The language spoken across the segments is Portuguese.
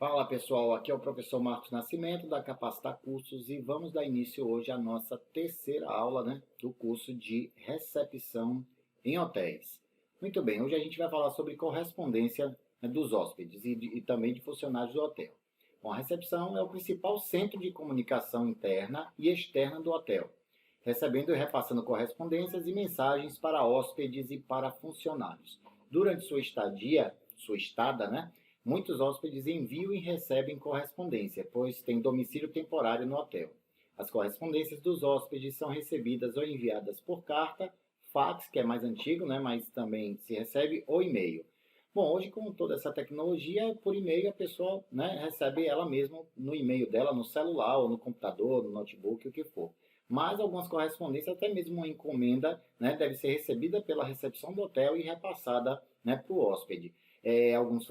Fala pessoal, aqui é o professor Marcos Nascimento da Capacitar Cursos e vamos dar início hoje à nossa terceira aula, do curso de recepção em hotéis. Muito bem, hoje a gente vai falar sobre correspondência, dos hóspedes e também de funcionários do hotel. Bom, a recepção é o principal centro de comunicação interna e externa do hotel, recebendo e repassando correspondências e mensagens para hóspedes e para funcionários. Durante sua estada, muitos hóspedes enviam e recebem correspondência, pois têm domicílio temporário no hotel. As correspondências dos hóspedes são recebidas ou enviadas por carta, fax, que é mais antigo, mas também se recebe, ou e-mail. Bom, hoje com toda essa tecnologia, por e-mail a pessoa recebe ela mesma no e-mail dela, no celular, ou no computador, no notebook, o que for. Mas algumas correspondências, até mesmo uma encomenda, deve ser recebida pela recepção do hotel e repassada para o hóspede. Alguns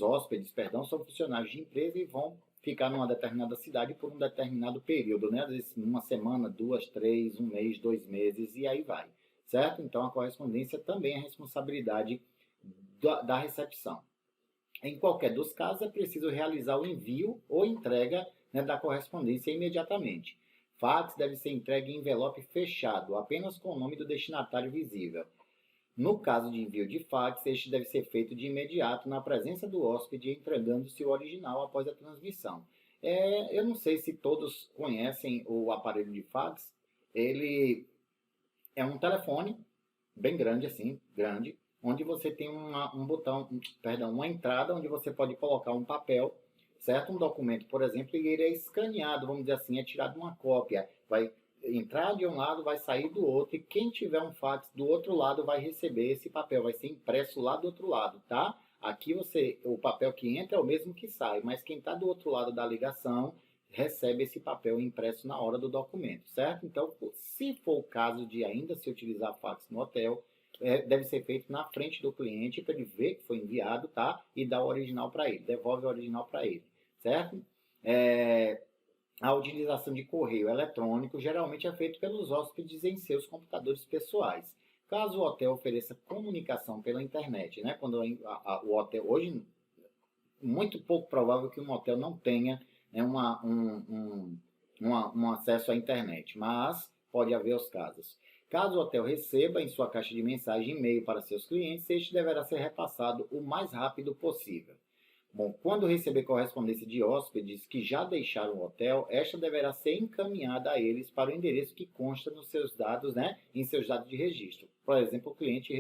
hóspedes, são funcionários de empresa e vão ficar numa determinada cidade por um determinado período, às vezes uma semana, 2, 3, um mês, 2 meses e aí vai, certo? Então a correspondência também é responsabilidade da recepção. Em qualquer dos casos é preciso realizar o envio ou entrega da correspondência imediatamente. Fax deve ser entregue em envelope fechado, apenas com o nome do destinatário visível. No caso de envio de fax, este deve ser feito de imediato na presença do hóspede, entregando-se o original após a transmissão. Eu não sei se todos conhecem o aparelho de fax. Ele é um telefone bem grande, assim, grande, onde você tem uma entrada onde você pode colocar um papel, certo? Um documento, por exemplo, e ele é escaneado, vamos dizer assim, é tirado uma cópia, vai entrar de um lado, vai sair do outro, e quem tiver um fax do outro lado vai receber esse papel, vai ser impresso lá do outro lado, tá? Aqui o papel que entra é o mesmo que sai, mas quem está do outro lado da ligação recebe esse papel impresso na hora do documento, certo? Então, se for o caso de ainda se utilizar fax no hotel, deve ser feito na frente do cliente para ele ver que foi enviado, tá? E dar o original para ele, devolve o original para ele, certo? A utilização de correio eletrônico geralmente é feita pelos hóspedes em seus computadores pessoais. Caso o hotel ofereça comunicação pela internet, quando o hotel, hoje, muito pouco provável que um hotel não tenha um acesso à internet, mas pode haver os casos. Caso o hotel receba em sua caixa de mensagem e-mail para seus clientes, este deverá ser repassado o mais rápido possível. Bom, quando receber correspondência de hóspedes que já deixaram o hotel, esta deverá ser encaminhada a eles para o endereço que consta nos seus dados, em seus dados de registro. Por exemplo, o cliente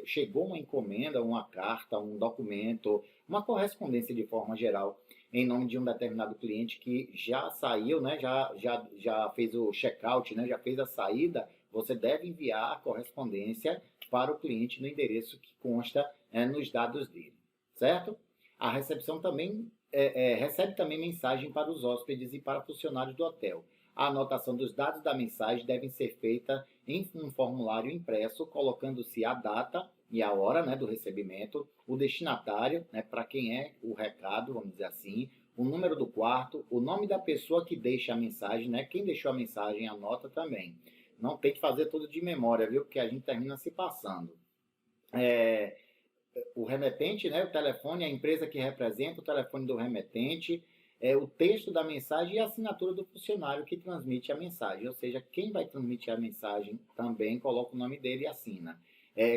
chegou uma encomenda, uma carta, um documento, uma correspondência de forma geral, em nome de um determinado cliente que já saiu, já fez o check-out, já fez a saída, você deve enviar a correspondência para o cliente no endereço que consta nos dados dele, certo? A recepção também recebe também mensagem para os hóspedes e para funcionários do hotel. A anotação dos dados da mensagem deve ser feita em um formulário impresso, colocando-se a data e a hora do recebimento, o destinatário, para quem é o recado, vamos dizer assim, o número do quarto, o nome da pessoa que deixa a mensagem, quem deixou a mensagem anota também. Não tem que fazer tudo de memória, viu? Porque a gente termina se passando. O remetente, o telefone, a empresa que representa, o telefone do remetente, o texto da mensagem e a assinatura do funcionário que transmite a mensagem. Ou seja, quem vai transmitir a mensagem também coloca o nome dele e assina.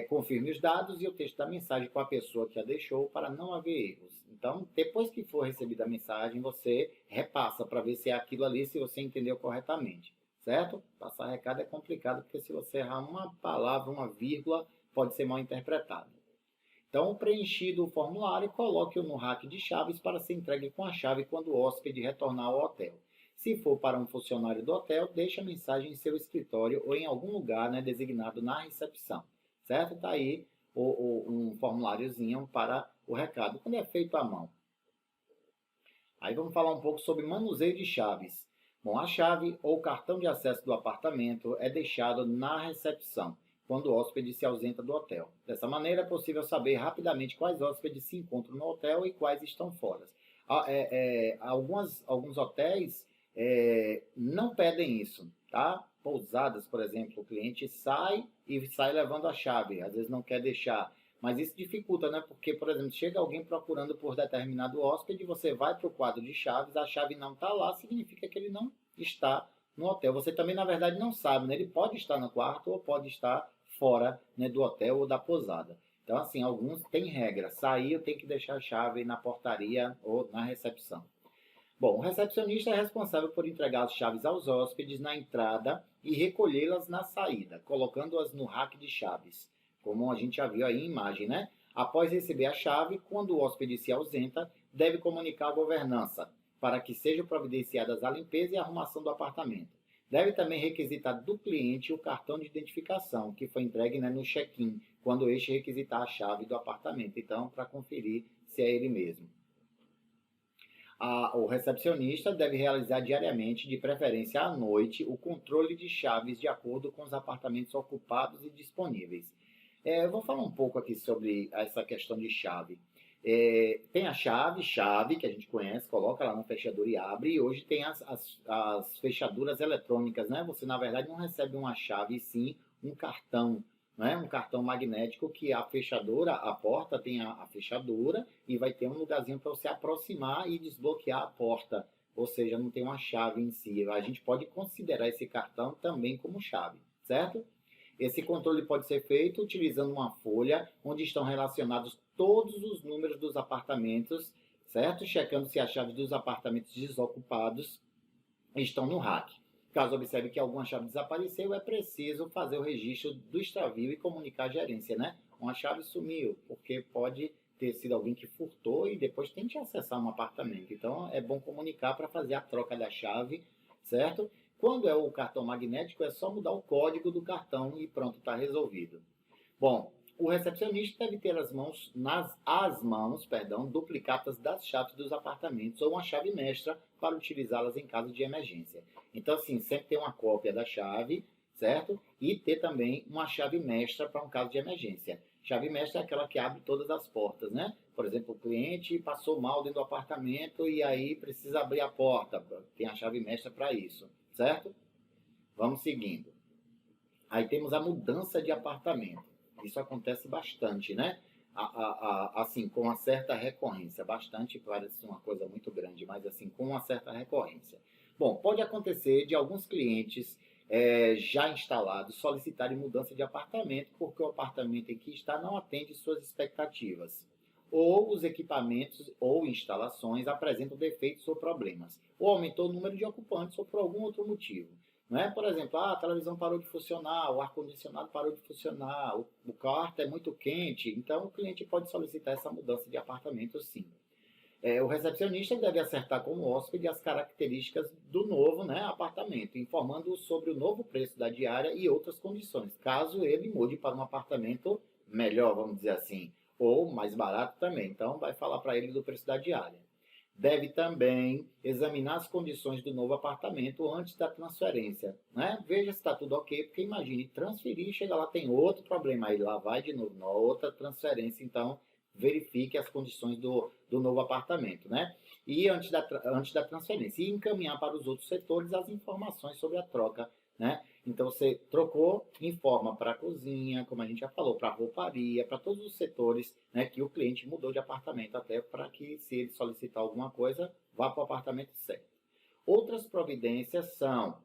Confirme os dados e o texto da mensagem com a pessoa que a deixou para não haver erros. Então, depois que for recebida a mensagem, você repassa para ver se é aquilo ali, se você entendeu corretamente, certo? Passar recado é complicado, porque se você errar uma palavra, uma vírgula, pode ser mal interpretado. Então, preenchido o formulário, coloque-o no rack de chaves para ser entregue com a chave quando o hóspede retornar ao hotel. Se for para um funcionário do hotel, deixe a mensagem em seu escritório ou em algum lugar designado na recepção, certo? Está aí um formuláriozinho para o recado, quando é feito à mão. Aí vamos falar um pouco sobre manuseio de chaves. Bom, a chave ou cartão de acesso do apartamento é deixado na recepção, quando o hóspede se ausenta do hotel. Dessa maneira, é possível saber rapidamente quais hóspedes se encontram no hotel e quais estão fora. Alguns hotéis não pedem isso, tá? Pousadas, por exemplo, o cliente sai e sai levando a chave, às vezes não quer deixar. Mas isso dificulta, né? Porque, por exemplo, chega alguém procurando por determinado hóspede, você vai para o quadro de chaves, a chave não está lá, significa que ele não está no hotel. Você também, na verdade, não sabe, né? Ele pode estar no quarto ou pode estar fora, né, do hotel ou da pousada. Então, assim, alguns têm regra. Sair, eu tenho que deixar a chave na portaria ou na recepção. Bom, o recepcionista é responsável por entregar as chaves aos hóspedes na entrada e recolhê-las na saída, colocando-as no rack de chaves, como a gente já viu aí em imagem, né? Após receber a chave, quando o hóspede se ausenta, deve comunicar à governança, para que sejam providenciadas a limpeza e a arrumação do apartamento. Deve também requisitar do cliente o cartão de identificação, que foi entregue, né, no check-in, quando este requisitar a chave do apartamento. Então, para conferir se é ele mesmo. O recepcionista deve realizar diariamente, de preferência à noite, o controle de chaves de acordo com os apartamentos ocupados e disponíveis. Eu vou falar um pouco aqui sobre essa questão de chave. Tem a chave que a gente conhece, coloca lá no fechador e abre, e hoje tem as fechaduras eletrônicas, né? Você, na verdade, não recebe uma chave, e sim um cartão, né? Um cartão magnético que a fechadura, a porta tem a fechadura e vai ter um lugarzinho para você aproximar e desbloquear a porta, ou seja, não tem uma chave em si. A gente pode considerar esse cartão também como chave, certo? Esse controle pode ser feito utilizando uma folha onde estão relacionados todos os números dos apartamentos, certo? Checando se as chaves dos apartamentos desocupados estão no rack. Caso observe que alguma chave desapareceu, é preciso fazer o registro do extravio e comunicar à gerência, né? Uma chave sumiu, porque pode ter sido alguém que furtou e depois tente acessar um apartamento. Então, é bom comunicar para fazer a troca da chave, certo? Quando é o cartão magnético, é só mudar o código do cartão e pronto, está resolvido. Bom, o recepcionista deve ter as mãos, duplicatas das chaves dos apartamentos ou uma chave mestra para utilizá-las em caso de emergência. Então, assim, sempre ter uma cópia da chave, certo? E ter também uma chave mestra para um caso de emergência. Chave mestra é aquela que abre todas as portas, né? Por exemplo, o cliente passou mal dentro do apartamento e aí precisa abrir a porta. Tem a chave mestra para isso, certo? Vamos seguindo. Aí temos a mudança de apartamento. Isso acontece bastante, né? Assim, com uma certa recorrência. Bastante parece uma coisa muito grande, mas assim, com uma certa recorrência. Bom, pode acontecer de alguns clientes já instalados solicitarem mudança de apartamento porque o apartamento em que está não atende suas expectativas. Ou os equipamentos ou instalações apresentam defeitos ou problemas. Ou aumentou o número de ocupantes ou por algum outro motivo. Não é? Por exemplo, a televisão parou de funcionar, o ar-condicionado parou de funcionar, o quarto é muito quente, então o cliente pode solicitar essa mudança de apartamento sim. O recepcionista deve acertar com o hóspede as características do novo, né, apartamento, informando sobre o novo preço da diária e outras condições, caso ele mude para um apartamento melhor, vamos dizer assim, ou mais barato também. Então, vai falar para ele do preço da diária. Deve também examinar as condições do novo apartamento antes da transferência, né? Veja se está tudo ok, porque imagine transferir, chega lá, tem outro problema, aí lá vai de novo, outra transferência, então verifique as condições do novo apartamento, né? E antes da transferência, e encaminhar para os outros setores as informações sobre a troca, né? Então, você trocou, informa para a cozinha, como a gente já falou, para a rouparia, para todos os setores, né, que o cliente mudou de apartamento, até para que, se ele solicitar alguma coisa, vá para o apartamento certo. Outras providências são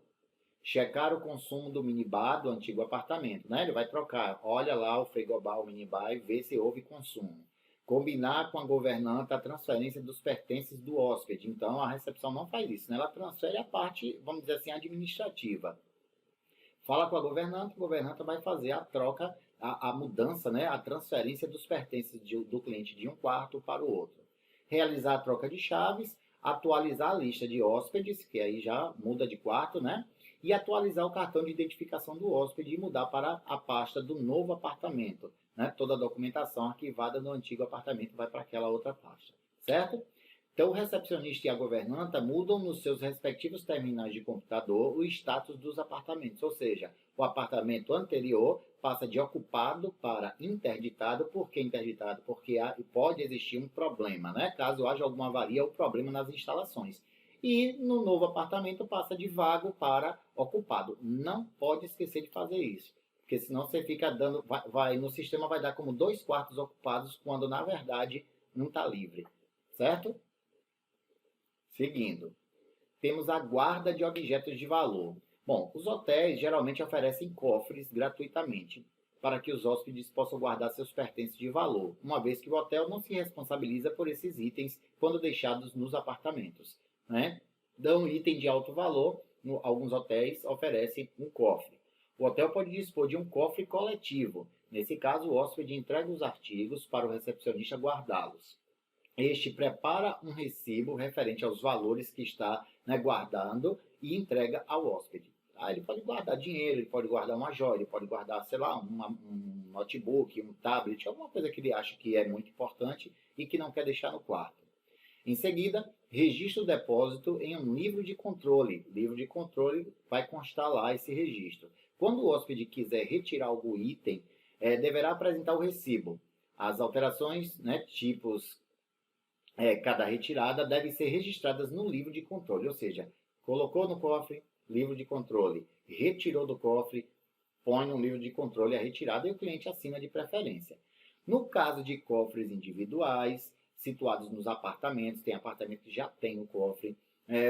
checar o consumo do minibar do antigo apartamento, né? Ele vai trocar, olha lá o frigobar, o minibar e vê se houve consumo. Combinar com a governanta a transferência dos pertences do hóspede. Então, a recepção não faz isso, né? Ela transfere a parte, vamos dizer assim, administrativa. Fala com a governanta vai fazer a troca, a mudança, né, a transferência dos pertences do cliente de um quarto para o outro. Realizar a troca de chaves, atualizar a lista de hóspedes, que aí já muda de quarto, né? E atualizar o cartão de identificação do hóspede e mudar para a pasta do novo apartamento, né? Toda a documentação arquivada no antigo apartamento vai para aquela outra pasta, certo? Então, o recepcionista e a governanta mudam nos seus respectivos terminais de computador o status dos apartamentos, ou seja, o apartamento anterior passa de ocupado para interditado. Por que interditado? Porque pode existir um problema, né? Caso haja alguma avaria ou problema nas instalações. E no novo apartamento passa de vago para ocupado. Não pode esquecer de fazer isso. Porque senão você fica dando, no sistema vai dar como 2/4 ocupados, quando na verdade não está livre, certo? Seguindo, temos a guarda de objetos de valor. Bom, os hotéis geralmente oferecem cofres gratuitamente para que os hóspedes possam guardar seus pertences de valor, uma vez que o hotel não se responsabiliza por esses itens quando deixados nos apartamentos, né? Então, item de alto valor, alguns hotéis oferecem um cofre. O hotel pode dispor de um cofre coletivo. Nesse caso, o hóspede entrega os artigos para o recepcionista guardá-los. Este prepara um recibo referente aos valores que está, né, guardando e entrega ao hóspede. Ele pode guardar dinheiro, ele pode guardar uma joia, ele pode guardar, sei lá, um notebook, um tablet, alguma coisa que ele acha que é muito importante e que não quer deixar no quarto. Em seguida, registra o depósito em um livro de controle. O livro de controle vai constar lá esse registro. Quando o hóspede quiser retirar algum item, deverá apresentar o recibo. As alterações, né, tipos, cada retirada devem ser registradas no livro de controle, ou seja, colocou no cofre, livro de controle, retirou do cofre, põe no livro de controle a retirada e o cliente assina de preferência. No caso de cofres individuais, situados nos apartamentos, tem apartamento que já tem o cofre,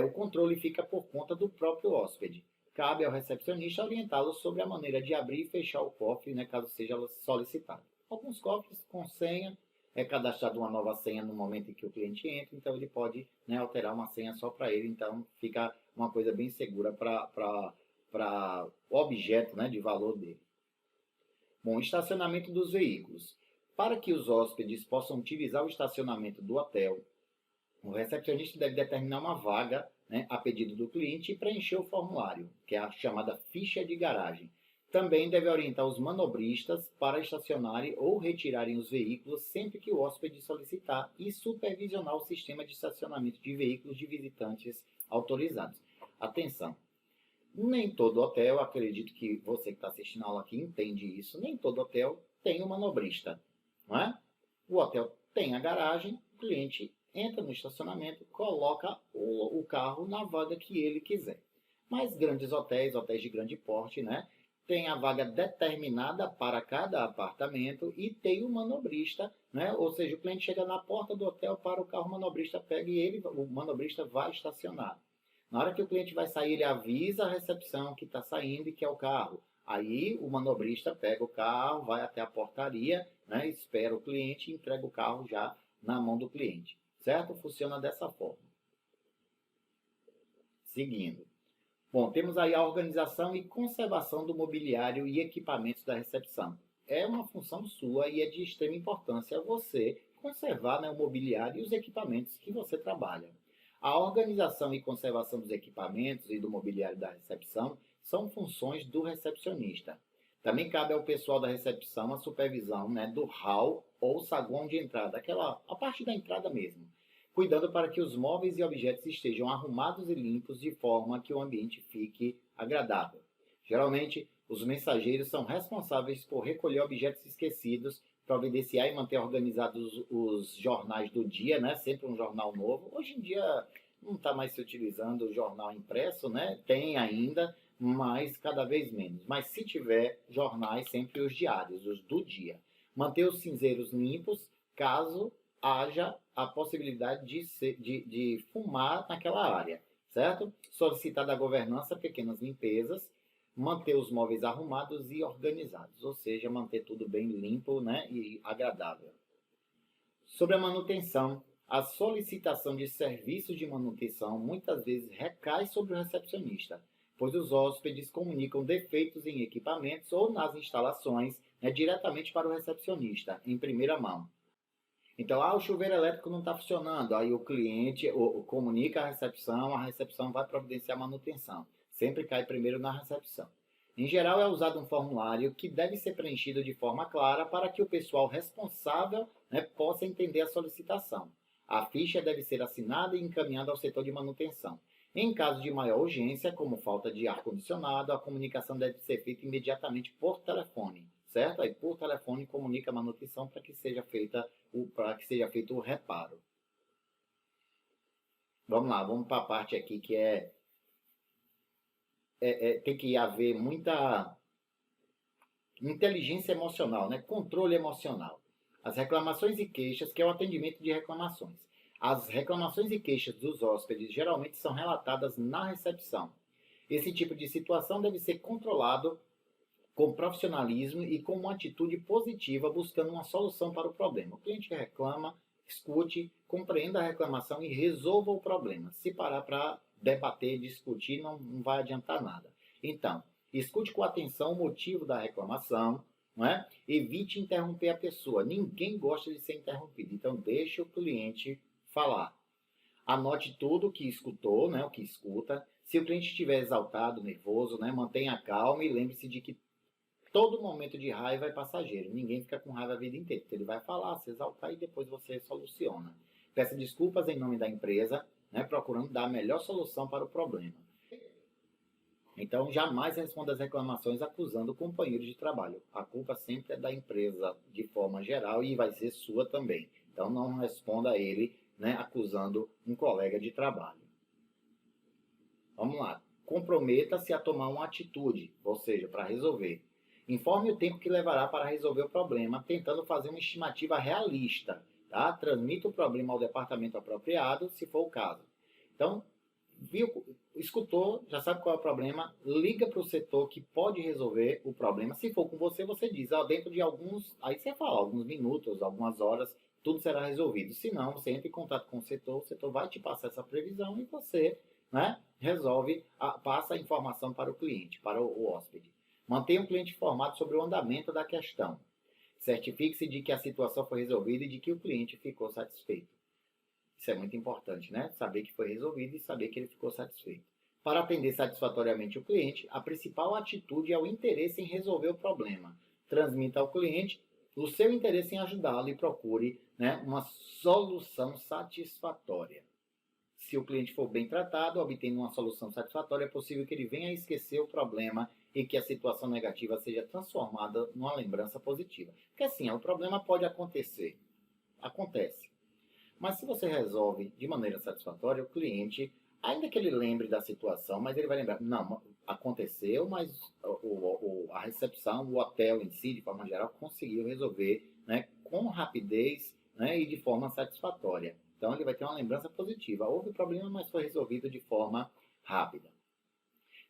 o controle fica por conta do próprio hóspede. Cabe ao recepcionista orientá-lo sobre a maneira de abrir e fechar o cofre, né, caso seja solicitado. Alguns cofres com senha, é cadastrado uma nova senha no momento em que o cliente entra, então ele pode, né, alterar uma senha só para ele, então fica uma coisa bem segura para o objeto, né, de valor dele. Bom, estacionamento dos veículos. Para que os hóspedes possam utilizar o estacionamento do hotel, o recepcionista deve determinar uma vaga, né, a pedido do cliente e preencher o formulário, que é a chamada ficha de garagem. Também deve orientar os manobristas para estacionarem ou retirarem os veículos sempre que o hóspede solicitar e supervisionar o sistema de estacionamento de veículos de visitantes autorizados. Atenção! Nem todo hotel, acredito que você que está assistindo a aula aqui entende isso, nem todo hotel tem um manobrista, não é? O hotel tem a garagem, o cliente entra no estacionamento, coloca o carro na vaga que ele quiser. Mas grandes hotéis, hotéis de grande porte, né, tem a vaga determinada para cada apartamento e tem o manobrista, né, ou seja, o cliente chega na porta do hotel, para o carro, o manobrista pega e o manobrista vai estacionar. Na hora que o cliente vai sair, ele avisa a recepção que está saindo e que é o carro. Aí o manobrista pega o carro, vai até a portaria, né, espera o cliente e entrega o carro já na mão do cliente. Certo? Funciona dessa forma. Seguindo. Bom, temos aí a organização e conservação do mobiliário e equipamentos da recepção. É uma função sua e é de extrema importância você conservar, né, o mobiliário e os equipamentos que você trabalha. A organização e conservação dos equipamentos e do mobiliário da recepção são funções do recepcionista. Também cabe ao pessoal da recepção a supervisão, né, do hall ou saguão de entrada, a parte da entrada mesmo, cuidando para que os móveis e objetos estejam arrumados e limpos de forma que o ambiente fique agradável. Geralmente, os mensageiros são responsáveis por recolher objetos esquecidos, providenciar e manter organizados os jornais do dia, né? Sempre um jornal novo. Hoje em dia não está mais se utilizando o jornal impresso, né? Tem ainda, mas cada vez menos. Mas se tiver jornais, sempre os diários, os do dia. Manter os cinzeiros limpos, caso haja a possibilidade de fumar naquela área, certo? Solicitar da governança pequenas limpezas, manter os móveis arrumados e organizados, ou seja, manter tudo bem limpo, né, e agradável. Sobre a manutenção, a solicitação de serviços de manutenção muitas vezes recai sobre o recepcionista, pois os hóspedes comunicam defeitos em equipamentos ou nas instalações, né, diretamente para o recepcionista, em primeira mão. Então, o chuveiro elétrico não está funcionando, aí o cliente comunica à recepção, a recepção vai providenciar a manutenção. Sempre cai primeiro na recepção. Em geral, é usado um formulário que deve ser preenchido de forma clara para que o pessoal responsável, né, possa entender a solicitação. A ficha deve ser assinada e encaminhada ao setor de manutenção. Em caso de maior urgência, como falta de ar-condicionado, a comunicação deve ser feita imediatamente por telefone, certo? Aí por telefone comunica a manutenção para que seja feito o reparo. Vamos lá, vamos para a parte aqui que tem que haver muita Inteligência emocional, né? Controle emocional. As reclamações e queixas, que é o atendimento de reclamações. As reclamações e queixas dos hóspedes geralmente são relatadas na recepção. Esse tipo de situação deve ser controlado com profissionalismo e com uma atitude positiva, buscando uma solução para o problema. O cliente reclama, escute, compreenda a reclamação e resolva o problema. Se parar para debater, discutir, não vai adiantar nada. Então, escute com atenção o motivo da reclamação, não é? Evite interromper a pessoa. Ninguém gosta de ser interrompido, então deixe o cliente falar. Anote tudo o que escutou, né, o que escuta. Se o cliente estiver exaltado, nervoso, né, mantenha calma e lembre-se de que todo momento de raiva é passageiro. Ninguém fica com raiva a vida inteira. Então ele vai falar, se exaltar e depois você soluciona. Peça desculpas em nome da empresa, né, procurando dar a melhor solução para o problema. Então, jamais responda as reclamações acusando o companheiro de trabalho. A culpa sempre é da empresa de forma geral e vai ser sua também. Então, não responda a ele, né, acusando um colega de trabalho. Vamos lá. Comprometa-se a tomar uma atitude, ou seja, para resolver. Informe o tempo que levará para resolver o problema, tentando fazer uma estimativa realista. Tá? Transmita o problema ao departamento apropriado, se for o caso. Então, viu, escutou, já sabe qual é o problema, liga para o setor que pode resolver o problema. Se for com você, você diz, dentro de alguns, aí você fala, alguns minutos, algumas horas, tudo será resolvido. Se não, você entra em contato com o setor vai te passar essa previsão e você, né, resolve, passa a informação para o cliente, para o hóspede. Mantenha o cliente informado sobre o andamento da questão. Certifique-se de que a situação foi resolvida e de que o cliente ficou satisfeito. Isso é muito importante, né? Saber que foi resolvido e saber que ele ficou satisfeito. Para atender satisfatoriamente o cliente, a principal atitude é o interesse em resolver o problema. Transmita ao cliente o seu interesse em ajudá-lo e procure, né, uma solução satisfatória. Se o cliente for bem tratado, obtendo uma solução satisfatória, é possível que ele venha a esquecer o problema e que a situação negativa seja transformada numa lembrança positiva. Porque assim, o problema pode acontecer. Acontece. Mas se você resolve de maneira satisfatória, o cliente, ainda que ele lembre da situação, mas ele vai lembrar, não, aconteceu, mas a recepção, o hotel em si, de forma geral, conseguiu resolver, né, com rapidez, né, e de forma satisfatória. Então ele vai ter uma lembrança positiva. Houve problema, mas foi resolvido de forma rápida.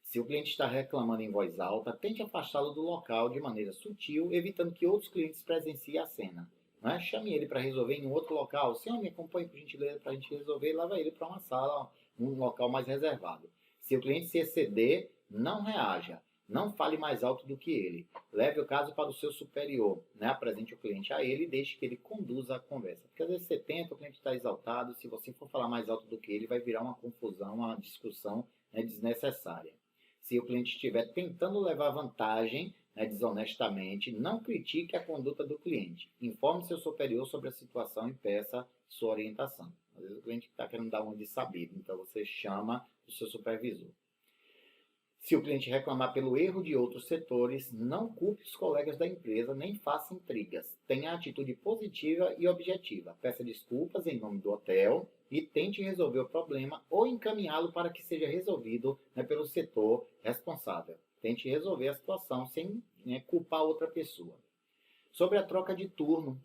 Se o cliente está reclamando em voz alta, tente afastá-lo do local de maneira sutil, evitando que outros clientes presenciem a cena. Né? Chame ele para resolver em um outro local. Senhor, me acompanhe por gentileza para a gente resolver, leva ele para uma sala, um local mais reservado. Se o cliente se exceder, não reaja. Não fale mais alto do que ele. Leve o caso para o seu superior. Né? Apresente o cliente a ele e deixe que ele conduza a conversa. Porque às vezes você tenta, o cliente está exaltado. Se você for falar mais alto do que ele, vai virar uma confusão, uma discussão, né, desnecessária. Se o cliente estiver tentando levar vantagem, né, desonestamente, não critique a conduta do cliente. Informe seu superior sobre a situação e peça sua orientação. Às vezes o cliente está querendo dar uma de sabido, então você chama o seu supervisor. Se o cliente reclamar pelo erro de outros setores, não culpe os colegas da empresa, nem faça intrigas. Tenha atitude positiva e objetiva. Peça desculpas em nome do hotel e tente resolver o problema ou encaminhá-lo para que seja resolvido, né, pelo setor responsável. Tente resolver a situação sem, né, culpar outra pessoa. Sobre a troca de turno.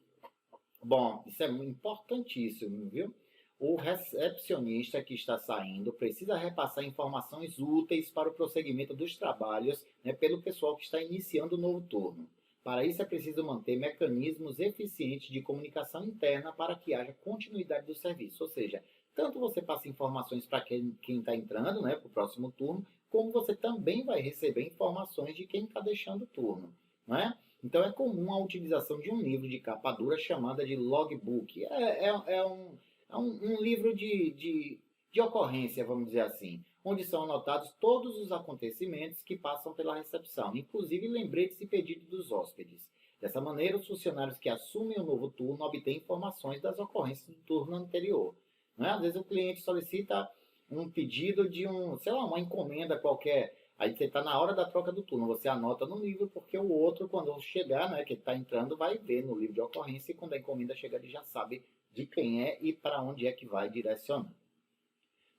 Bom, isso é importantíssimo, viu? O recepcionista que está saindo precisa repassar informações úteis para o prosseguimento dos trabalhos, né, pelo pessoal que está iniciando o novo turno. Para isso é preciso manter mecanismos eficientes de comunicação interna para que haja continuidade do serviço. Ou seja, tanto você passa informações para quem está entrando, né, para o próximo turno, como você também vai receber informações de quem está deixando o turno. Não é? Então é comum a utilização de um livro de capa dura chamada de logbook. É um livro de ocorrência, vamos dizer assim, onde são anotados todos os acontecimentos que passam pela recepção, inclusive lembretes e pedidos dos hóspedes. Dessa maneira, os funcionários que assumem o novo turno obtêm informações das ocorrências do turno anterior. Não é? Às vezes o cliente solicita um pedido de uma encomenda qualquer. Aí você está na hora da troca do turno, você anota no livro, porque o outro, quando chegar, né, que está entrando, vai ver no livro de ocorrência, e quando a encomenda chegar, ele já sabe de quem é e para onde é que vai direcionar.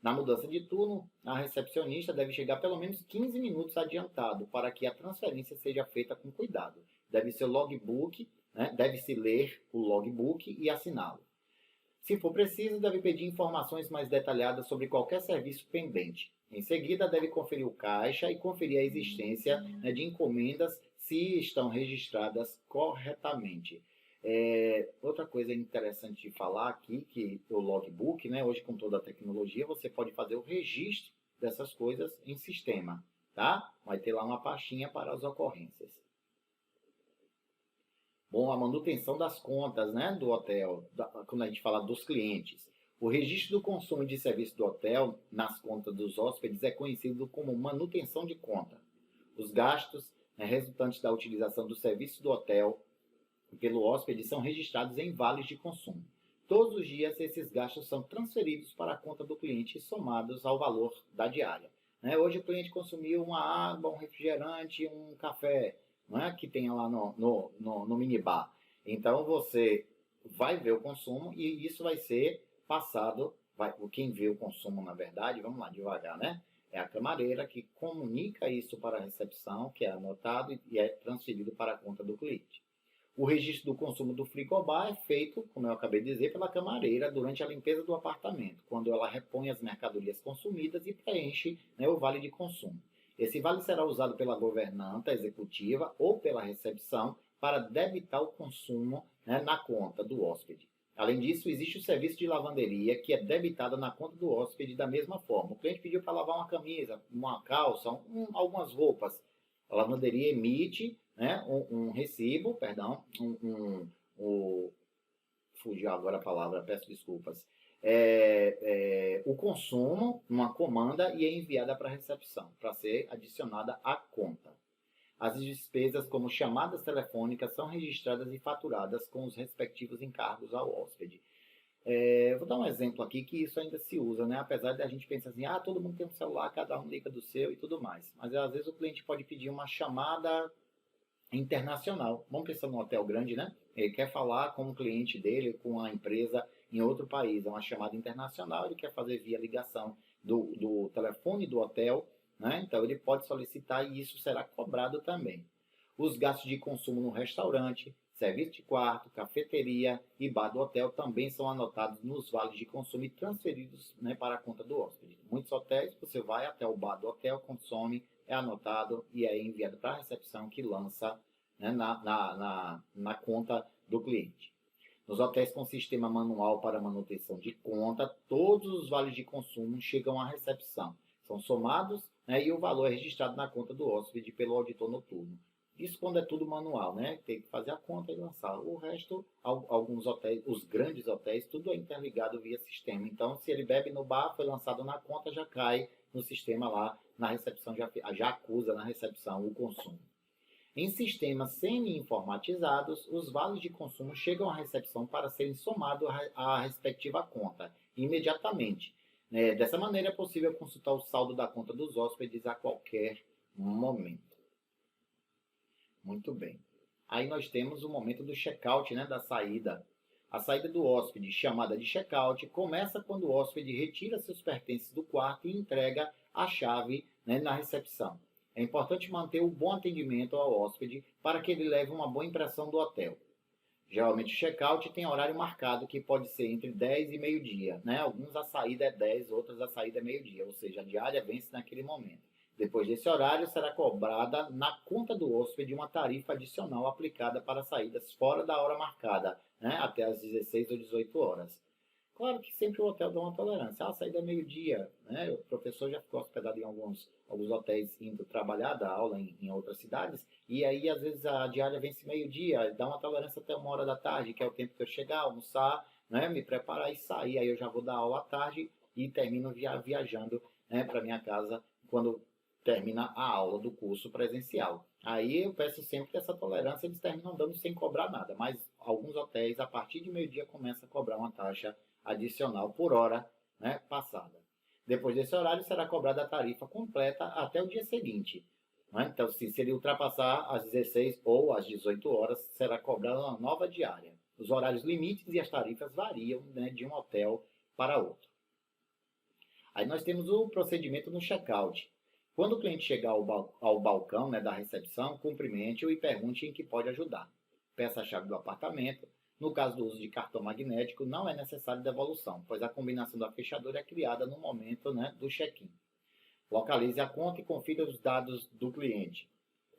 Na mudança de turno, a recepcionista deve chegar pelo menos 15 minutos adiantado para que a transferência seja feita com cuidado. Deve-se ler o logbook e assiná-lo. Se for preciso, deve pedir informações mais detalhadas sobre qualquer serviço pendente. Em seguida, deve conferir o caixa e conferir a existência, de encomendas se estão registradas corretamente. Outra coisa interessante de falar aqui, que o logbook, hoje com toda a tecnologia, você pode fazer o registro dessas coisas em sistema, tá? Vai ter lá uma pastinha para as ocorrências. Bom, a manutenção das contas, do hotel, quando a gente fala dos clientes. O registro do consumo de serviço do hotel nas contas dos hóspedes é conhecido como manutenção de conta. Os gastos, resultantes da utilização do serviço do hotel pelo hóspede são registrados em vales de consumo. Todos os dias, esses gastos são transferidos para a conta do cliente e somados ao valor da diária. Hoje o cliente consumiu uma água, um refrigerante, um café, que tem lá no minibar. Então, você vai ver o consumo e isso vai ser passado, quem vê o consumo, na verdade, vamos lá, devagar, é a camareira que comunica isso para a recepção, que é anotado e é transferido para a conta do cliente. O registro do consumo do frigobar é feito, como eu acabei de dizer, pela camareira durante a limpeza do apartamento, quando ela repõe as mercadorias consumidas e preenche, o vale de consumo. Esse vale será usado pela governanta executiva ou pela recepção para debitar o consumo, na conta do hóspede. Além disso, existe o serviço de lavanderia, que é debitado na conta do hóspede da mesma forma. O cliente pediu para lavar uma camisa, uma calça, algumas roupas. A lavanderia emite, um recibo, fugiu agora a palavra, peço desculpas. O consumo, uma comanda, e é enviada para a recepção, para ser adicionada à conta. As despesas, como chamadas telefônicas, são registradas e faturadas com os respectivos encargos ao hóspede. Vou dar um exemplo aqui que isso ainda se usa, apesar de a gente pensar assim, todo mundo tem um celular, cada um liga do seu e tudo mais. Mas às vezes o cliente pode pedir uma chamada internacional. Vamos pensar num hotel grande, Ele quer falar com o cliente dele, com a empresa em outro país. É uma chamada internacional, ele quer fazer via ligação do telefone do hotel, Então ele pode solicitar e isso será cobrado também. Os gastos de consumo no restaurante, serviço de quarto, cafeteria e bar do hotel também são anotados nos vales de consumo e transferidos, para a conta do hóspede. Muitos hotéis, você vai até o bar do hotel, consome, é anotado e é enviado para a recepção que lança, na conta do cliente. Nos hotéis com sistema manual para manutenção de conta, todos os vales de consumo chegam à recepção. São somados, e o valor é registrado na conta do hóspede pelo auditor noturno. Isso quando é tudo manual, Tem que fazer a conta e lançar. O resto, alguns hotéis, os grandes hotéis, tudo é interligado via sistema. Então, se ele bebe no bar, foi lançado na conta, já cai no sistema lá, na recepção, já acusa na recepção o consumo. Em sistemas semi-informatizados, os vales de consumo chegam à recepção para serem somados à respectiva conta, imediatamente. Dessa maneira, é possível consultar o saldo da conta dos hóspedes a qualquer momento. Muito bem. Aí nós temos o momento do check-out, da saída. A saída do hóspede, chamada de check-out, começa quando o hóspede retira seus pertences do quarto e entrega a chave, na recepção. É importante manter o bom atendimento ao hóspede para que ele leve uma boa impressão do hotel. Geralmente o check-out tem horário marcado, que pode ser entre 10 e meio-dia. Alguns a saída é 10, outros a saída é meio-dia, ou seja, a diária vence naquele momento. Depois desse horário, será cobrada na conta do hóspede uma tarifa adicional aplicada para saídas fora da hora marcada, até às 16 ou 18 horas. Claro que sempre o hotel dá uma tolerância. A saída é meio-dia, O professor já ficou hospedado em alguns hotéis indo trabalhar, dar aula em outras cidades, e aí às vezes a diária vence meio-dia, dá uma tolerância até 1 hora da tarde, que é o tempo que eu chegar, almoçar, me preparar e sair. Aí eu já vou dar aula à tarde e termino viajando, para minha casa quando termina a aula do curso presencial. Aí eu peço sempre essa tolerância, eles terminam dando sem cobrar nada, mas alguns hotéis, a partir de meio-dia, começam a cobrar uma taxa adicional por hora, passada. Depois desse horário, será cobrada a tarifa completa até o dia seguinte. Então, se ele ultrapassar às 16 ou às 18 horas, será cobrada uma nova diária. Os horários limites e as tarifas variam, de um hotel para outro. Aí nós temos o procedimento no check-out. Quando o cliente chegar ao balcão, né, da recepção, cumprimente-o e pergunte em que pode ajudar. Peça a chave do apartamento. No caso do uso de cartão magnético, não é necessário devolução, pois a combinação da fechadura é criada no momento, né, do check-in. Localize a conta e confira os dados do cliente.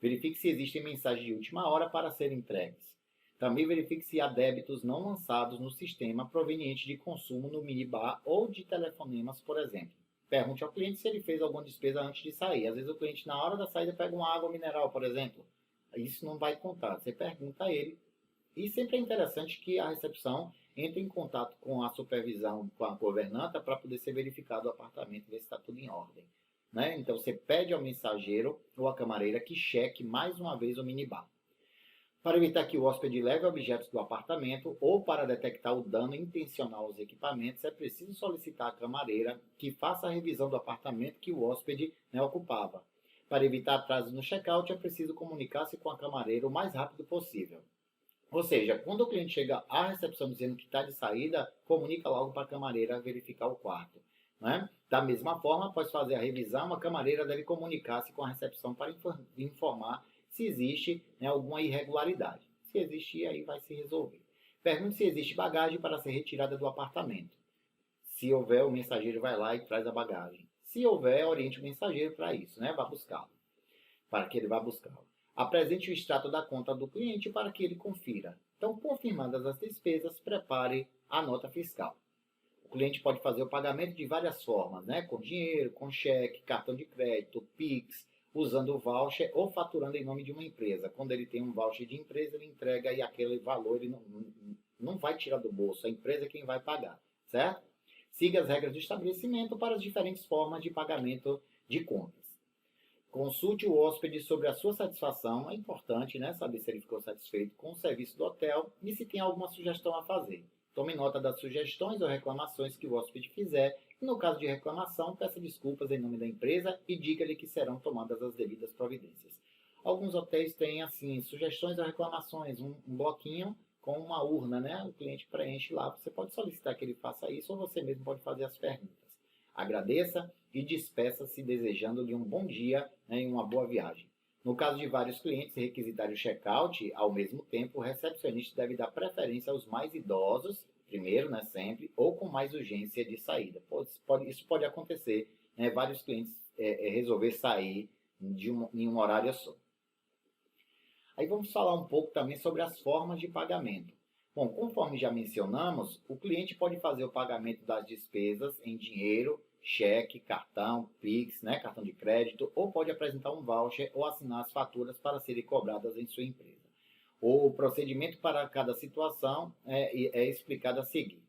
Verifique se existem mensagens de última hora para serem entregues. Também verifique se há débitos não lançados no sistema provenientes de consumo no minibar ou de telefonemas, por exemplo. Pergunte ao cliente se ele fez alguma despesa antes de sair. Às vezes o cliente, na hora da saída, pega uma água mineral, por exemplo. Isso não vai contar. Você pergunta a ele. E sempre é interessante que a recepção entre em contato com a supervisão, com a governanta, para poder ser verificado o apartamento, ver se está tudo em ordem. Né? Então você pede ao mensageiro ou à camareira que cheque mais uma vez o minibar. Para evitar que o hóspede leve objetos do apartamento ou para detectar o dano intencional aos equipamentos, é preciso solicitar à camareira que faça a revisão do apartamento que o hóspede, né, ocupava. Para evitar atrasos no check-out, é preciso comunicar-se com a camareira o mais rápido possível. Ou seja, quando o cliente chega à recepção dizendo que está de saída, comunica logo para a camareira verificar o quarto. Né? Da mesma forma, após fazer a revisão, a camareira deve comunicar-se com a recepção para informar se existe, né, alguma irregularidade. Se existir, aí vai se resolver. Pergunte se existe bagagem para ser retirada do apartamento. Se houver, o mensageiro vai lá e traz a bagagem. Se houver, oriente o mensageiro para isso, né? Vá buscá-lo, para que ele vá buscá-lo. Apresente o extrato da conta do cliente para que ele confira. Então, confirmadas as despesas, prepare a nota fiscal. O cliente pode fazer o pagamento de várias formas, né? Com dinheiro, com cheque, cartão de crédito, Pix, usando o voucher ou faturando em nome de uma empresa. Quando ele tem um voucher de empresa, ele entrega e aquele valor ele não vai tirar do bolso, a empresa é quem vai pagar, certo? Siga as regras do estabelecimento para as diferentes formas de pagamento de contas. Consulte o hóspede sobre a sua satisfação, é importante, né, saber se ele ficou satisfeito com o serviço do hotel e se tem alguma sugestão a fazer. Tome nota das sugestões ou reclamações que o hóspede fizer e, no caso de reclamação, peça desculpas em nome da empresa e diga-lhe que serão tomadas as devidas providências. Alguns hotéis têm, assim, sugestões ou reclamações, um bloquinho com uma urna, né? O cliente preenche lá. Você pode solicitar que ele faça isso ou você mesmo pode fazer as perguntas. Agradeça e despeça-se desejando-lhe um bom dia, né, e uma boa viagem. No caso de vários clientes requisitarem o check-out, ao mesmo tempo, o recepcionista deve dar preferência aos mais idosos, primeiro, né, sempre, ou com mais urgência de saída. Isso pode acontecer, né, vários clientes resolver sair em um horário só. Aí vamos falar um pouco também sobre as formas de pagamento. Bom, conforme já mencionamos, o cliente pode fazer o pagamento das despesas em dinheiro, cheque, cartão, Pix, né, cartão de crédito, ou pode apresentar um voucher ou assinar as faturas para serem cobradas em sua empresa. O procedimento para cada situação é explicado a seguir.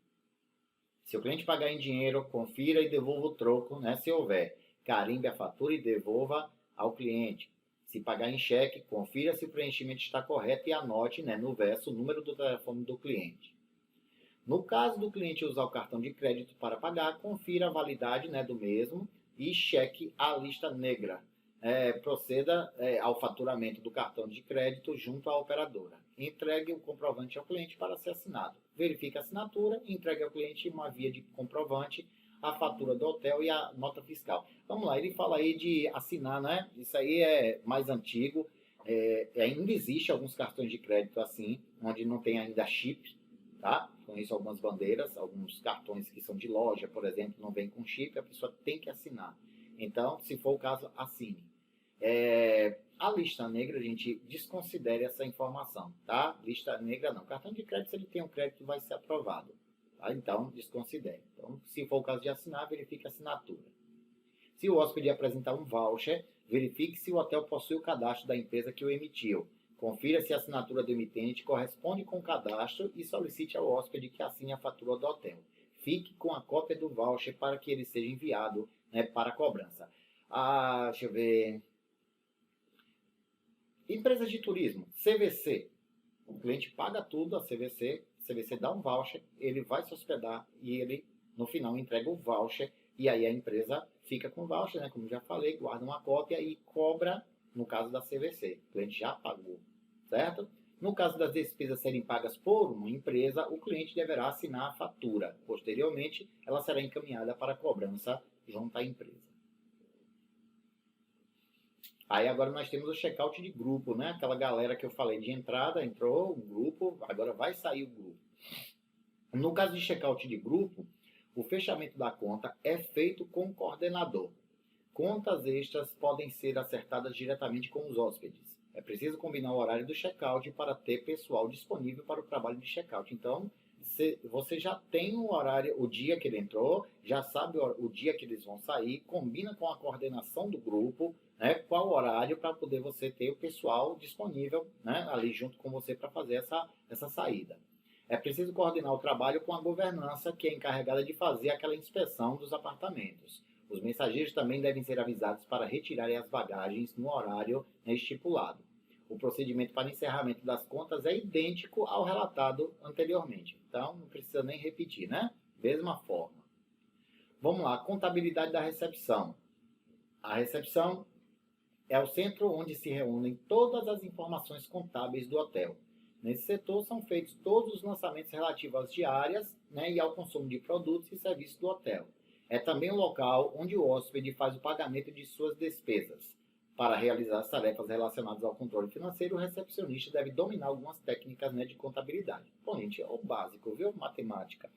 Se o cliente pagar em dinheiro, confira e devolva o troco, né, se houver. Carimbe a fatura e devolva ao cliente. Se pagar em cheque, confira se o preenchimento está correto e anote, né, no verso o número do telefone do cliente. No caso do cliente usar o cartão de crédito para pagar, confira a validade, né, do mesmo e cheque a lista negra. Proceda ao faturamento do cartão de crédito junto à operadora. Entregue o comprovante ao cliente para ser assinado. Verifique a assinatura e entregue ao cliente uma via de comprovante, a fatura do hotel e a nota fiscal. Vamos lá, ele fala aí de assinar, né? Isso aí é mais antigo. Ainda existe alguns cartões de crédito assim, onde não tem ainda chip, tá? Conheço algumas bandeiras, alguns cartões que são de loja, por exemplo, não vem com chip, a pessoa tem que assinar. Então, se for o caso, assine. A lista negra, a gente desconsidere essa informação, tá? Lista negra não. Cartão de crédito, se ele tem um crédito, vai ser aprovado. Tá? Então, desconsidere. Então, se for o caso de assinar, verifique a assinatura. Se o hóspede apresentar um voucher, verifique se o hotel possui o cadastro da empresa que o emitiu. Confira se a assinatura do emitente corresponde com o cadastro e solicite ao hóspede que assine a fatura do hotel. Fique com a cópia do voucher para que ele seja enviado, né, para cobrança. Deixa eu ver. Empresas de turismo, CVC. O cliente paga tudo, a CVC dá um voucher, ele vai se hospedar e ele, no final, entrega o voucher. E aí a empresa fica com o voucher, né, como já falei, guarda uma cópia e cobra, no caso da CVC. O cliente já pagou, certo? No caso das despesas serem pagas por uma empresa, o cliente deverá assinar a fatura. Posteriormente, ela será encaminhada para a cobrança junto à empresa. Aí agora nós temos o check-out de grupo, né? Aquela galera que eu falei de entrada, entrou um grupo, agora vai sair o grupo. No caso de check-out de grupo, o fechamento da conta é feito com o coordenador. Contas extras podem ser acertadas diretamente com os hóspedes. É preciso combinar o horário do check-out para ter pessoal disponível para o trabalho de check-out. Então, você já tem o horário, o dia que ele entrou, já sabe o dia que eles vão sair, combina com a coordenação do grupo, né, qual o horário para poder você ter o pessoal disponível, né, ali junto com você para fazer essa saída. É preciso coordenar o trabalho com a governança, que é encarregada de fazer aquela inspeção dos apartamentos. Os mensageiros também devem ser avisados para retirarem as bagagens no horário, né, estipulado. O procedimento para encerramento das contas é idêntico ao relatado anteriormente. Então, não precisa nem repetir, né? Mesma forma. Vamos lá, contabilidade da recepção. A recepção é o centro onde se reúnem todas as informações contábeis do hotel. Nesse setor são feitos todos os lançamentos relativos às diárias, né, e ao consumo de produtos e serviços do hotel. É também o local onde o hóspede faz o pagamento de suas despesas. Para realizar as tarefas relacionadas ao controle financeiro, o recepcionista deve dominar algumas técnicas, né, de contabilidade. Bom, gente, é o básico, viu? Matemática,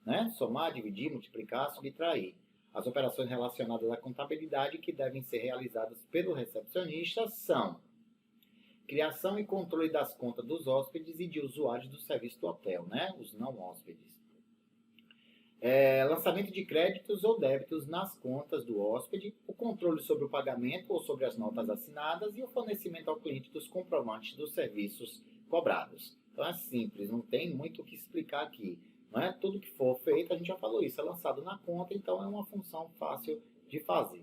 né? Somar, dividir, multiplicar, subtrair. As operações relacionadas à contabilidade que devem ser realizadas pelo recepcionista são criação e controle das contas dos hóspedes e de usuários do serviço do hotel, né? Os não hóspedes. Lançamento de créditos ou débitos nas contas do hóspede, o controle sobre o pagamento ou sobre as notas assinadas e o fornecimento ao cliente dos comprovantes dos serviços cobrados. Então é simples, não tem muito o que explicar aqui. Não é? Tudo que for feito, a gente já falou isso, é lançado na conta, então é uma função fácil de fazer.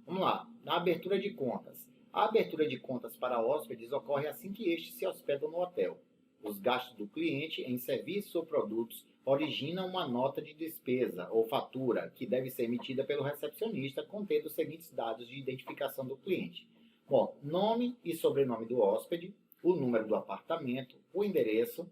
Vamos lá, na abertura de contas. A abertura de contas para hóspedes ocorre assim que estes se hospedam no hotel. Os gastos do cliente em serviços ou produtos originam uma nota de despesa ou fatura que deve ser emitida pelo recepcionista contendo os seguintes dados de identificação do cliente. Bom, nome e sobrenome do hóspede, o número do apartamento, o endereço,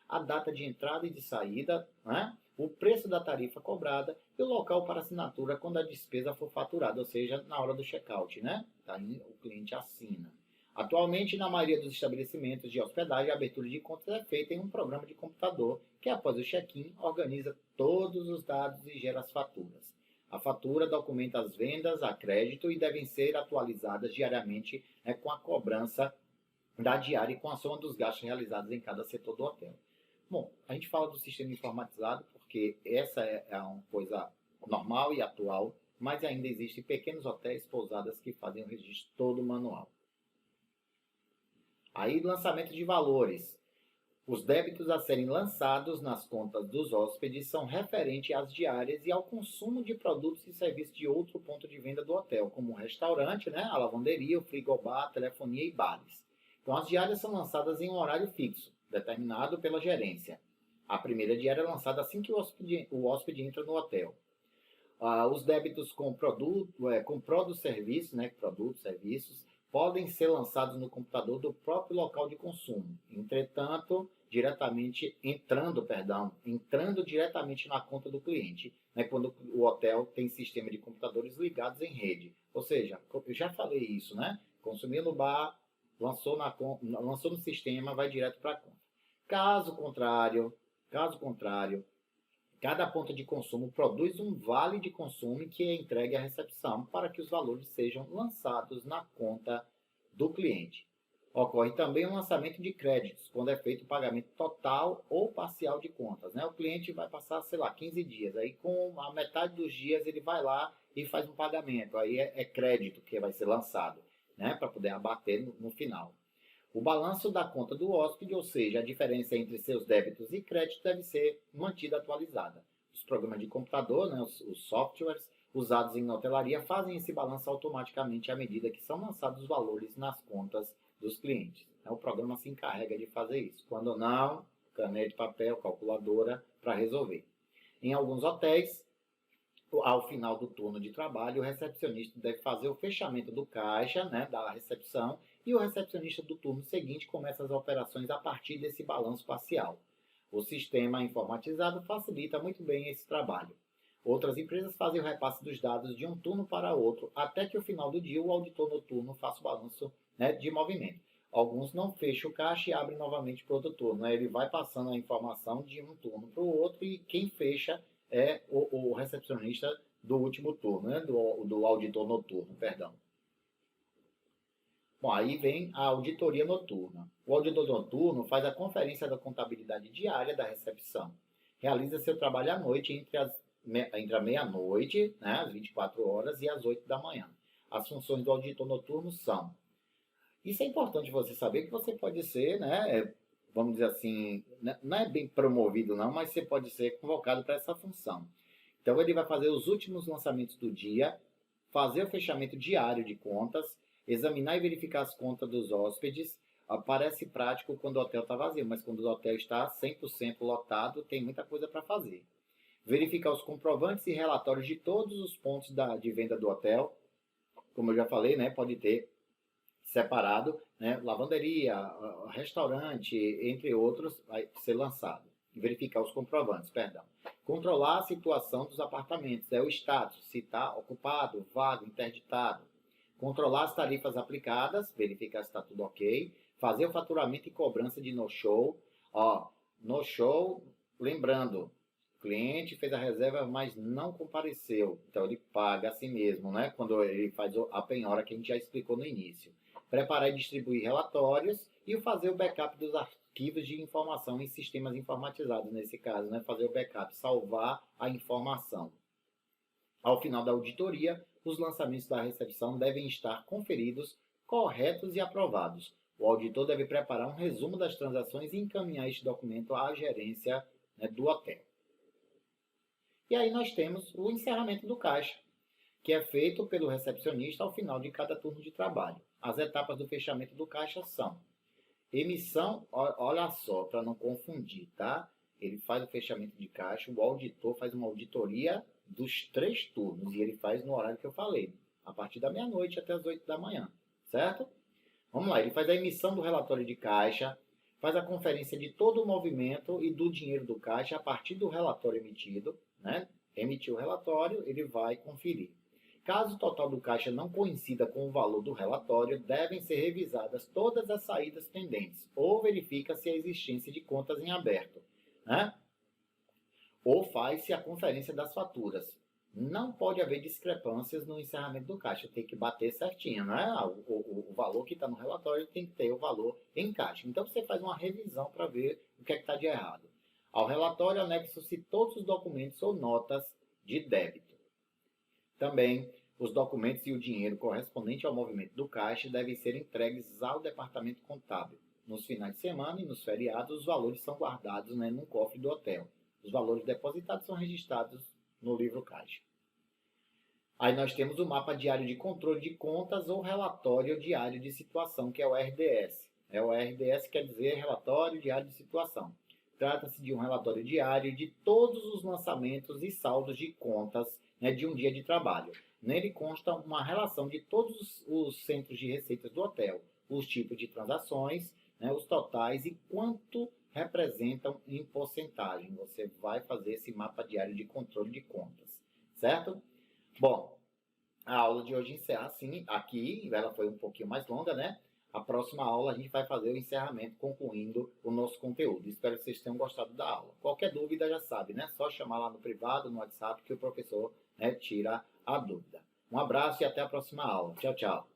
a data de entrada e de saída, né? O preço da tarifa cobrada e o local para assinatura quando a despesa for faturada, ou seja, na hora do check-out, né? Aí o cliente assina. Atualmente, na maioria dos estabelecimentos de hospedagem, a abertura de contas é feita em um programa de computador que, após o check-in, organiza todos os dados e gera as faturas. A fatura documenta as vendas a crédito e devem ser atualizadas diariamente, né, com a cobrança da diária e com a soma dos gastos realizados em cada setor do hotel. Bom, a gente fala do sistema informatizado porque essa é uma coisa normal e atual, mas ainda existem pequenos hotéis, pousadas que fazem o registro todo manual. Aí, lançamento de valores. Os débitos a serem lançados nas contas dos hóspedes são referentes às diárias e ao consumo de produtos e serviços de outro ponto de venda do hotel, como o restaurante, né, a lavanderia, o frigobar, telefonia e bares. Então, as diárias são lançadas em um horário fixo, determinado pela gerência. A primeira diária é lançada assim que o hóspede entra no hotel. Os débitos com produtos, serviços, né, produtos, serviços, podem ser lançados no computador do próprio local de consumo. Entretanto, entrando diretamente na conta do cliente, né, quando o hotel tem sistema de computadores ligados em rede. Ou seja, eu já falei isso, né? Consumiu no bar, lançou no sistema, vai direto para a conta. Caso contrário, cada ponto de consumo produz um vale de consumo que é entregue à recepção para que os valores sejam lançados na conta do cliente. Ocorre também o lançamento de créditos, quando é feito o pagamento total ou parcial de contas, né? O cliente vai passar, 15 dias. Aí, com a metade dos dias, ele vai lá e faz um pagamento. Aí é crédito que vai ser lançado, né? Para poder abater no final. O balanço da conta do hóspede, ou seja, a diferença entre seus débitos e créditos, deve ser mantida atualizada. Os programas de computador, né, os softwares usados em hotelaria, fazem esse balanço automaticamente à medida que são lançados os valores nas contas dos clientes. O programa se encarrega de fazer isso. Quando não, caneta, papel, calculadora para resolver. Em alguns hotéis, ao final do turno de trabalho, o recepcionista deve fazer o fechamento do caixa, né, da recepção, e o recepcionista do turno seguinte começa as operações a partir desse balanço parcial. O sistema informatizado facilita muito bem esse trabalho. Outras empresas fazem o repasse dos dados de um turno para outro, até que no final do dia o auditor noturno faça o balanço, né, de movimento. Alguns não fecham o caixa e abrem novamente para outro turno, né? Ele vai passando a informação de um turno para o outro e quem fecha é o recepcionista do último turno, né? do auditor noturno, perdão. Bom, aí vem a auditoria noturna. O auditor noturno faz a conferência da contabilidade diária da recepção. Realiza seu trabalho à noite entre a meia-noite, né, às 24 horas, e às 8 da manhã. As funções do auditor noturno são... Isso é importante você saber que você pode ser, né, vamos dizer assim, não é bem promovido não, mas você pode ser convocado para essa função. Então ele vai fazer os últimos lançamentos do dia, fazer o fechamento diário de contas, examinar e verificar as contas dos hóspedes. Parece prático quando o hotel está vazio, mas quando o hotel está 100% lotado, tem muita coisa para fazer. Verificar os comprovantes e relatórios de todos os pontos de venda do hotel. Como eu já falei, né, pode ter separado, né, lavanderia, restaurante, entre outros, vai ser lançado. Verificar os comprovantes, perdão. Controlar a situação dos apartamentos, o status, se está ocupado, vago, interditado. Controlar as tarifas aplicadas, verificar se está tudo ok. Fazer o faturamento e cobrança de no-show. No-show, lembrando, o cliente fez a reserva, mas não compareceu. Então, ele paga a si mesmo, né? Quando ele faz a penhora que a gente já explicou no início. Preparar e distribuir relatórios e fazer o backup dos arquivos de informação em sistemas informatizados, nesse caso, né? Fazer o backup, salvar a informação. Ao final da auditoria, os lançamentos da recepção devem estar conferidos, corretos e aprovados. O auditor deve preparar um resumo das transações e encaminhar este documento à gerência, né, do hotel. E aí nós temos o encerramento do caixa, que é feito pelo recepcionista ao final de cada turno de trabalho. As etapas do fechamento do caixa são emissão, olha só, para não confundir, tá? Ele faz o fechamento de caixa, o auditor faz uma auditoria dos 3 turnos, e ele faz no horário que eu falei, a partir da meia-noite até as 8 da manhã, certo? Vamos lá, ele faz a emissão do relatório de caixa, faz a conferência de todo o movimento e do dinheiro do caixa a partir do relatório emitido, né? Emitiu o relatório, ele vai conferir. Caso o total do caixa não coincida com o valor do relatório, devem ser revisadas todas as saídas pendentes, ou verifica-se a existência de contas em aberto, né? Ou faz-se a conferência das faturas. Não pode haver discrepâncias no encerramento do caixa, tem que bater certinho, né? O valor que está no relatório tem que ter o valor em caixa. Então você faz uma revisão para ver o que é que está de errado. Ao relatório anexam-se todos os documentos ou notas de débito. Também, os documentos e o dinheiro correspondente ao movimento do caixa devem ser entregues ao departamento contábil. Nos finais de semana e nos feriados, os valores são guardados, né, no cofre do hotel. Os valores depositados são registrados no livro caixa. Aí nós temos o mapa diário de controle de contas ou relatório diário de situação, que é o RDS. O RDS quer dizer relatório diário de situação. Trata-se de um relatório diário de todos os lançamentos e saldos de contas, né, de um dia de trabalho. Nele consta uma relação de todos os centros de receitas do hotel, os tipos de transações, né, os totais e quanto representam em porcentagem. Você vai fazer esse mapa diário de controle de contas, certo? Bom, a aula de hoje encerra assim, aqui, ela foi um pouquinho mais longa, né? A próxima aula a gente vai fazer o encerramento, concluindo o nosso conteúdo. Espero que vocês tenham gostado da aula. Qualquer dúvida já sabe, né? Só chamar lá no privado, no WhatsApp, que o professor, né, tira a dúvida. Um abraço e até a próxima aula. Tchau, tchau.